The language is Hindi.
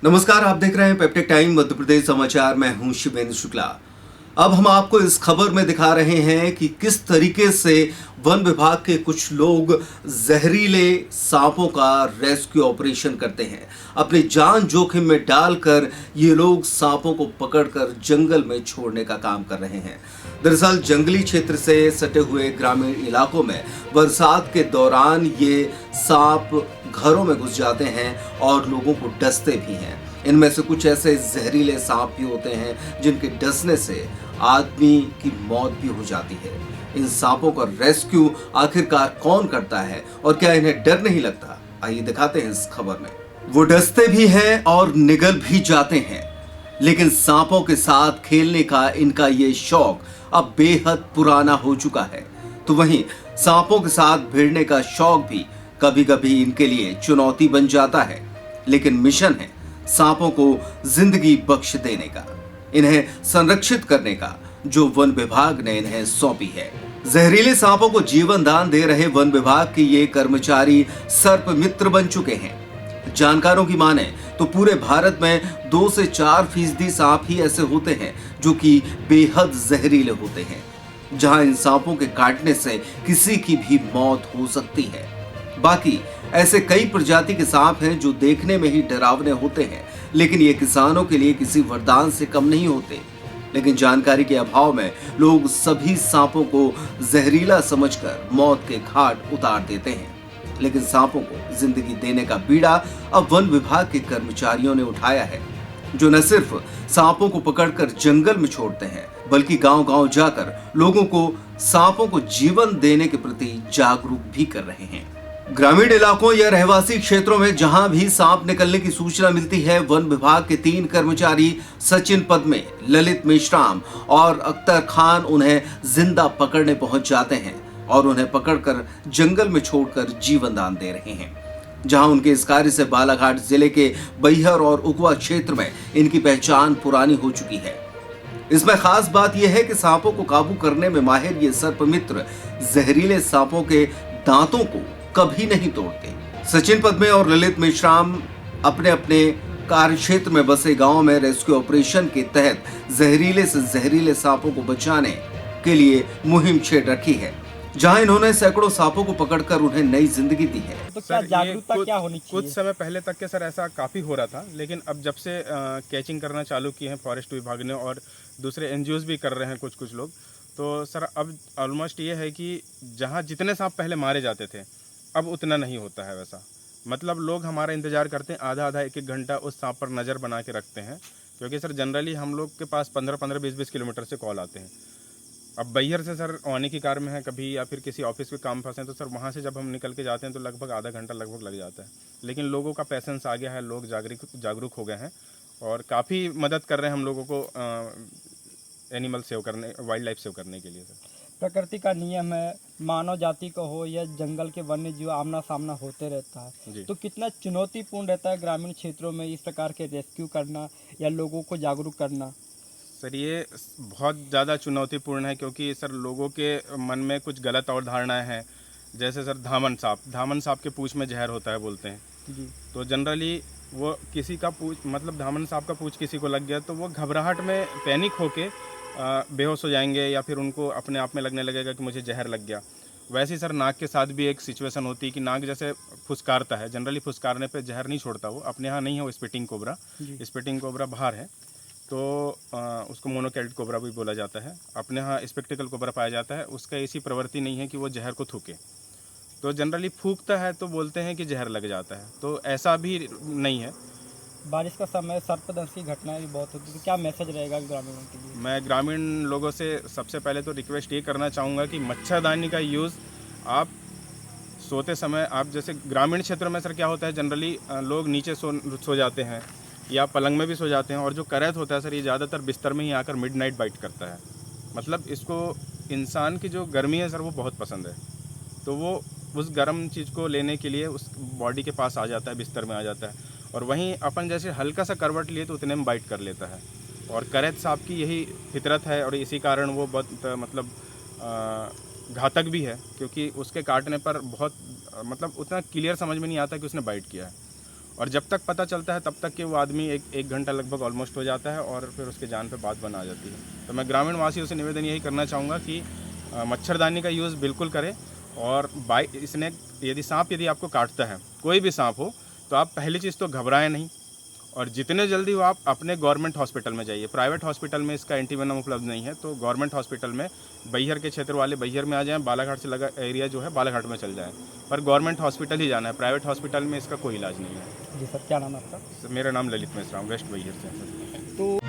नमस्कार, आप देख रहे हैं पेप्टिक टाइम मध्य प्रदेश समाचार। मैं हूं शिवेंद्र शुक्ला। अब हम आपको इस खबर में दिखा रहे हैं कि किस तरीके से वन विभाग के कुछ लोग जहरीले सांपों का रेस्क्यू ऑपरेशन करते हैं। अपनी जान जोखिम में डालकर ये लोग सांपों को पकड़कर जंगल में छोड़ने का काम कर रहे हैं। दरअसल जंगली क्षेत्र से सटे हुए ग्रामीण इलाकों में बरसात के दौरान ये सांप घरों में घुस जाते हैं और लोगों को डसते भी हैं। इनमें से कुछ ऐसे जहरीले सांप भी होते हैं जिनके डसने से आदमी की मौत भी हो जाती है। इन सांपों का रेस्क्यू आखिरकार कौन करता है और क्या इन्हें डर नहीं लगता? आइए दिखाते हैं इस खबर में। वो डसते भी हैं और निगल भी जाते हैं, लेकिन सांपों के साथ खेलने का इनका ये शौक अब बेहद पुराना हो चुका है। तो वहीं सांपों के साथ भिड़ने का शौक भी कभी कभी इनके लिए चुनौती बन जाता है, लेकिन मिशन है सांपों को जिंदगी बख्श देने का, इन्हें संरक्षित करने का, जो वन विभाग ने इन्हें सौंपी है। जहरीले सांपों को जीवन दान दे रहे वन विभाग के ये कर्मचारी सर्प मित्र बन चुके हैं। जानकारों की माने तो पूरे भारत में 2 से 4% सांप ही ऐसे होते हैं जो कि बेहद जहरीले होते हैं, जहां इन सांपों के काटने से किसी की भी मौत हो सकती है। बाकी ऐसे कई प्रजाति के सांप हैं जो देखने में ही डरावने होते हैं, लेकिन ये किसानों के लिए किसी वरदान से कम नहीं होते। लेकिन जानकारी के अभाव में लोग सभी सांपों को जहरीला समझकर मौत के घाट उतार देते हैं। लेकिन सांपों को जिंदगी देने का बीड़ा अब वन विभाग के कर्मचारियों ने उठाया है, जो न सिर्फ सांपों को पकड़कर जंगल में छोड़ते हैं, बल्कि गांव-गांव जाकर लोगों को सांपों को जीवन देने के प्रति जागरूक भी कर रहे हैं। ग्रामीण इलाकों या रहवासी क्षेत्रों में जहां भी सांप निकलने की सूचना मिलती है, वन विभाग के 3 कर्मचारी सचिन पद्मे, ललित मेश्राम और अख्तर खान उन्हें जिंदा पकड़ने पहुंच जाते हैं और उन्हें पकड़कर जंगल में छोड़कर जीवन दान दे रहे हैं। जहां उनके इस कार्य से बालाघाट जिले के बैहर और उगवा क्षेत्र में इनकी पहचान पुरानी हो चुकी है। इसमें खास बात यह है कि सांपों को काबू करने में माहिर ये सर्प मित्र जहरीले सांपों के दांतों को कभी नहीं तोड़ते। सचिन पद्मे और ललित मेश्राम अपने अपने कार्य क्षेत्र में बसे गांव में रेस्क्यू ऑपरेशन के तहत जहरीले से जहरीले सांपों को बचाने के लिए मुहिम छेड़ रखी है, जहां इन्होंने सैकड़ों सांपों को पकड़कर उन्हें नई जिंदगी दी है। तो क्या जागरूकता क्या होनी चाहिए? कुछ समय पहले तक के सर ऐसा काफ़ी हो रहा था, लेकिन अब जब से कैचिंग करना चालू किए हैं फॉरेस्ट विभाग ने और दूसरे एनजीओज भी कर रहे हैं कुछ लोग, तो सर अब ऑलमोस्ट ये है कि जहाँ जितने सांप पहले मारे जाते थे अब उतना नहीं होता है वैसा। मतलब लोग हमारा इंतज़ार करते हैं, आधा 1-1 घंटा उस सांप पर नज़र बना के रखते हैं, क्योंकि सर जनरली हम लोग के पास 15-15, 20-20 किलोमीटर से कॉल आते हैं। अब बैहर से सर आने की कार में है कभी, या फिर किसी ऑफिस के काम फंसे, तो सर वहाँ से जब हम निकल के जाते हैं तो लगभग आधा घंटा लगभग लग जाता है। लेकिन लोगों का पैसेंस आ गया है, लोग जागरूक हो गए हैं और काफ़ी मदद कर रहे हैं हम लोगों को एनिमल सेव करने, वाइल्ड लाइफ सेव करने के लिए। सर प्रकृति का नियम है, मानव जाति का हो या जंगल के वन्य जीव आमना सामना होते रहता है, तो कितना चुनौतीपूर्ण रहता है ग्रामीण क्षेत्रों में इस प्रकार के रेस्क्यू करना या लोगों को जागरूक करना? सर ये बहुत ज़्यादा चुनौतीपूर्ण है, क्योंकि सर लोगों के मन में कुछ गलत और धारणाएं हैं। जैसे सर धामन सांप के पूंछ में जहर होता है बोलते हैं जी। तो जनरली वो किसी का पूंछ, मतलब धामन सांप का पूंछ किसी को लग गया तो वो घबराहट में पैनिक होके बेहोश हो जाएंगे, या फिर उनको अपने आप में लगने लगेगा कि मुझे जहर लग गया। वैसे ही सर नाग के साथ भी एक सिचुएशन होती है कि नाग जैसे फुसकारता है, जनरली फुसकारने पे जहर नहीं छोड़ता, वो अपने यहाँ नहीं है, वो स्पिटिंग कोबरा। स्पिटिंग कोबरा बाहर है, तो उसको मोनोकैल्ड कोबरा भी बोला जाता है। अपने यहाँ स्पेक्टिकल कोबरा पाया जाता है, उसका ऐसी प्रवृत्ति नहीं है कि वो जहर को थूके, तो जनरली फूंकता है तो बोलते हैं कि जहर लग जाता है, तो ऐसा भी नहीं है। बारिश का समय सर्पदंश की घटनाएं भी बहुत होती है, तो क्या मैसेज रहेगा ग्रामीणों के लिए? मैं ग्रामीण लोगों से सबसे पहले तो रिक्वेस्ट ये करना चाहूँगा कि मच्छरदानी का यूज़ आप सोते समय, आप जैसे ग्रामीण क्षेत्रों में सर क्या होता है, जनरली लोग नीचे सो जाते हैं या पलंग में भी सो जाते हैं, और जो करैत होता है सर ये ज़्यादातर बिस्तर में ही आकर मिडनाइट बाइट करता है। मतलब इसको इंसान की जो गर्मी है सर वो बहुत पसंद है, तो वो उस गर्म चीज़ को लेने के लिए उस बॉडी के पास आ जाता है, बिस्तर में आ जाता है, और वहीं अपन जैसे हल्का सा करवट लिए तो उतने में बाइट कर लेता है। और करैत सांप की यही फितरत है, और इसी कारण वो बहुत मतलब घातक भी है, क्योंकि उसके काटने पर बहुत मतलब उतना क्लियर समझ में नहीं आता कि उसने बाइट किया है। और जब तक पता चलता है तब तक कि वो आदमी एक घंटा लगभग ऑलमोस्ट हो जाता है और फिर उसके जान पे बात बना जाती है। तो मैं ग्रामीण वासियों से निवेदन यही करना चाहूँगा कि मच्छरदानी का यूज़ बिल्कुल करें। और इसने यदि आपको काटता है, कोई भी सांप हो, तो आप पहली चीज़ तो घबराएं नहीं, और जितने जल्दी हो आप अपने गवर्नमेंट हॉस्पिटल में जाइए। प्राइवेट हॉस्पिटल में इसका एंटीवेनम उपलब्ध नहीं है, तो गवर्नमेंट हॉस्पिटल में बैहर के क्षेत्र वाले बैहर में आ जाएं, बालाघाट से लगा एरिया जो है बालाघाट में चल जाएं, पर गवर्नमेंट हॉस्पिटल ही जाना है। प्राइवेट हॉस्पिटल में इसका कोई इलाज नहीं है। जी सर, क्या नाम है आपका? मेरा नाम ललित मिश्रा, वेस्ट बैहर से। तो